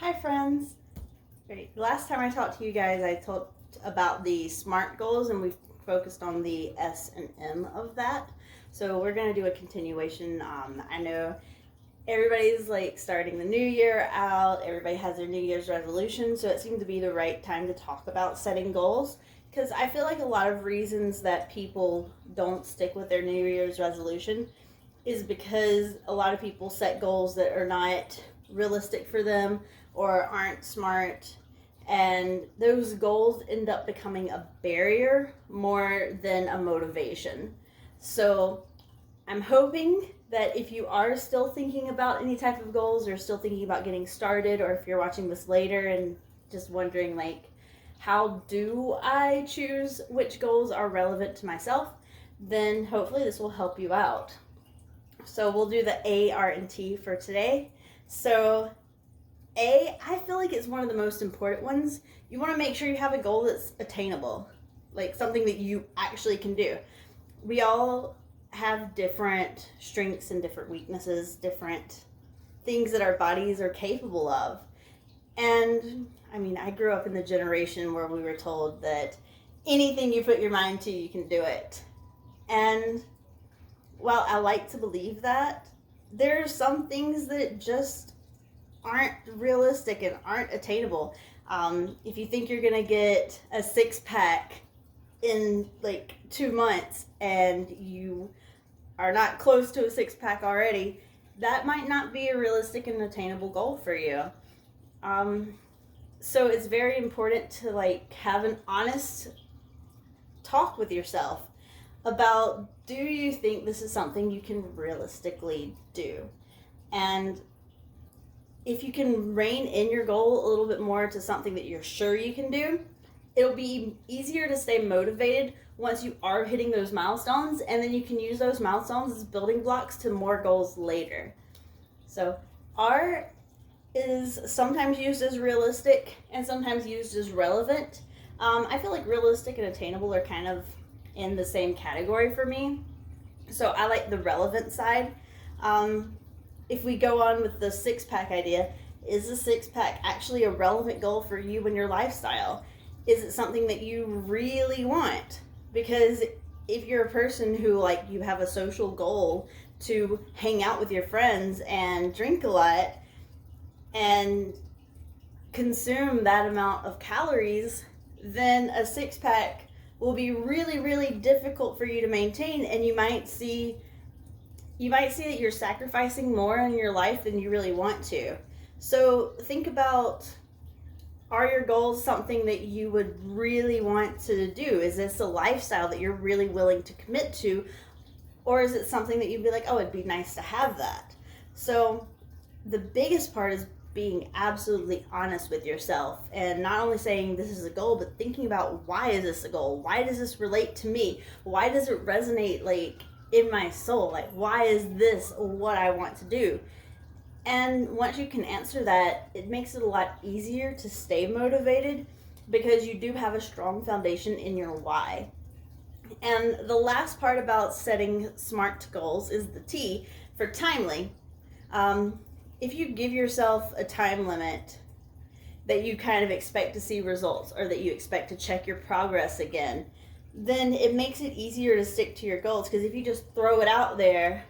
Hi friends! Great. Last time I talked to you guys, I talked about the SMART goals and we focused on the S and M of that. So we're going to do a continuation. I know everybody's like starting the new year out, everybody has their New Year's resolution, so it seemed to be the right time to talk about setting goals because I feel like a lot of reasons that people don't stick with their New Year's resolution is because a lot of people set goals that are not realistic for them or aren't smart, and those goals end up becoming a barrier more than a motivation. So I'm hoping that if you are still thinking about any type of goals or still thinking about getting started, or if you're watching this later and just wondering like, how do I choose which goals are relevant to myself, then hopefully this will help you out. So we'll do the A, R, and T for today. So A, I feel like it's one of the most important ones. You want to make sure you have a goal that's attainable, like something that you actually can do. We all have different strengths and different weaknesses, different things that our bodies are capable of. And I mean, I grew up in the generation where we were told that anything you put your mind to, you can do it. And while I like to believe that, there are some things that just aren't realistic and aren't attainable. If you think you're gonna get a six pack in like 2 months and you are not close to a six pack already, that might not be a realistic and attainable goal for you. So it's very important to like have an honest talk with yourself about, do you think this is something you can realistically do? And if you can rein in your goal a little bit more to something that you're sure you can do, it'll be easier to stay motivated once you are hitting those milestones, and then you can use those milestones as building blocks to more goals later. So R is sometimes used as realistic and sometimes used as relevant. I feel like realistic and attainable are kind of in the same category for me. So I like the relevant side. If we go on with the six pack idea, is the six pack actually a relevant goal for you and your lifestyle? Is it something that you really want? Because if you're a person who like you have a social goal to hang out with your friends and drink a lot and consume that amount of calories, then a six pack will be really, really difficult for you to maintain, and you might see that you're sacrificing more in your life than you really want to. So think about, are your goals something that you would really want to do? Is this a lifestyle that you're really willing to commit to? Or is it something that you'd be like, oh, it'd be nice to have that? So the biggest part is being absolutely honest with yourself and not only saying this is a goal, but thinking about, why is this a goal? Why does this relate to me? Why does it resonate like in my soul? Like, why is this what I want to do? And once you can answer that, it makes it a lot easier to stay motivated because you do have a strong foundation in your why. And the last part about setting SMART goals is the T for timely. If you give yourself a time limit that you kind of expect to see results, or that you expect to check your progress again, then it makes it easier to stick to your goals. Because if you just throw it out there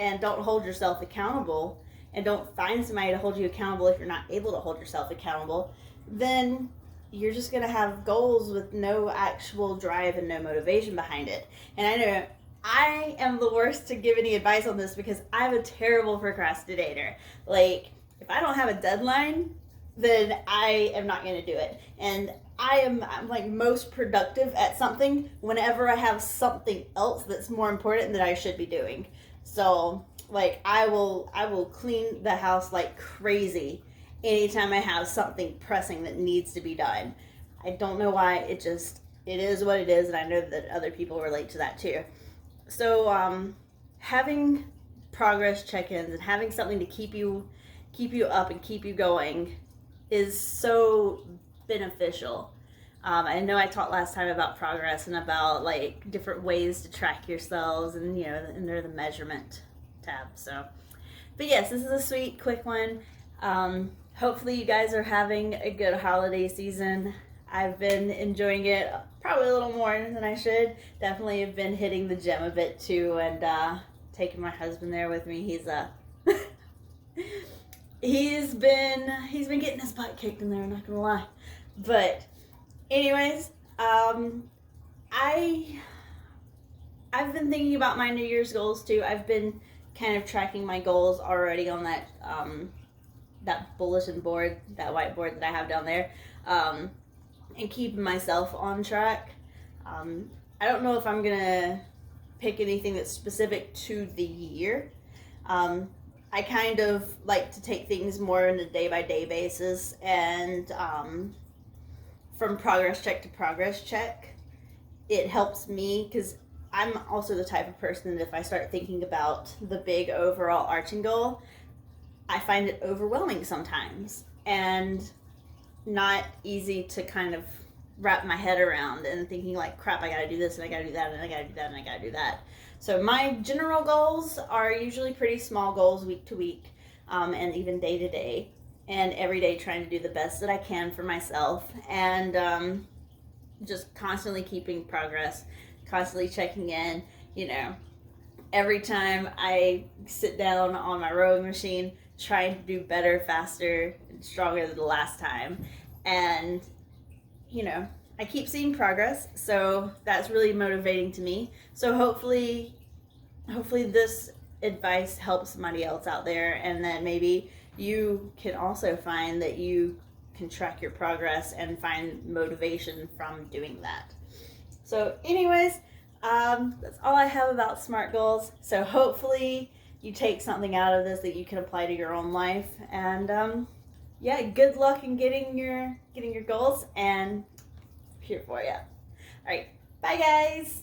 and don't hold yourself accountable, and don't find somebody to hold you accountable if you're not able to hold yourself accountable, then you're just going to have goals with no actual drive and no motivation behind it. And I know I am the worst to give any advice on this because I'm a terrible procrastinator. Like, if I don't have a deadline, then I am not going to do it. And I'm like most productive at something whenever I have something else that's more important that I should be doing. So like I will clean the house like crazy anytime I have something pressing that needs to be done. I don't know why, it is what it is, and I know that other people relate to that too. So having progress check-ins and having something to keep you up and keep you going is so beneficial. I know I talked last time about progress and about like different ways to track yourselves, and under the measurement tab. So, but yes, this is a sweet, quick one. hopefully you guys are having a good holiday season. I've been enjoying it probably a little more than I should. Definitely have been hitting the gym a bit too, and taking my husband there with me. He's been getting his butt kicked in there, I'm not gonna lie. But anyways, I've been thinking about my New Year's goals too. I've been kind of tracking my goals already on that bulletin board, that whiteboard that I have down there, and keeping myself on track. I don't know if I'm gonna pick anything that's specific to the year. I kind of like to take things more on a day by day basis, and from progress check to progress check, it helps me because I'm also the type of person that if I start thinking about the big overall arching goal, I find it overwhelming sometimes and not easy to kind of wrap my head around, and thinking like, crap, I gotta do this and I gotta do that and I gotta do that and I gotta do that. So my general goals are usually pretty small goals week to week, and even day to day, and every day trying to do the best that I can for myself, and just constantly keeping progress, constantly checking in, every time I sit down on my rowing machine, trying to do better, faster, and stronger than the last time. And, I keep seeing progress, so that's really motivating to me. So hopefully this advice helps somebody else out there, and that maybe you can also find that you can track your progress and find motivation from doing that. So anyways, that's all I have about SMART goals. So hopefully you take something out of this that you can apply to your own life, and yeah, good luck in getting your goals, and I'm here for you. All right, bye guys.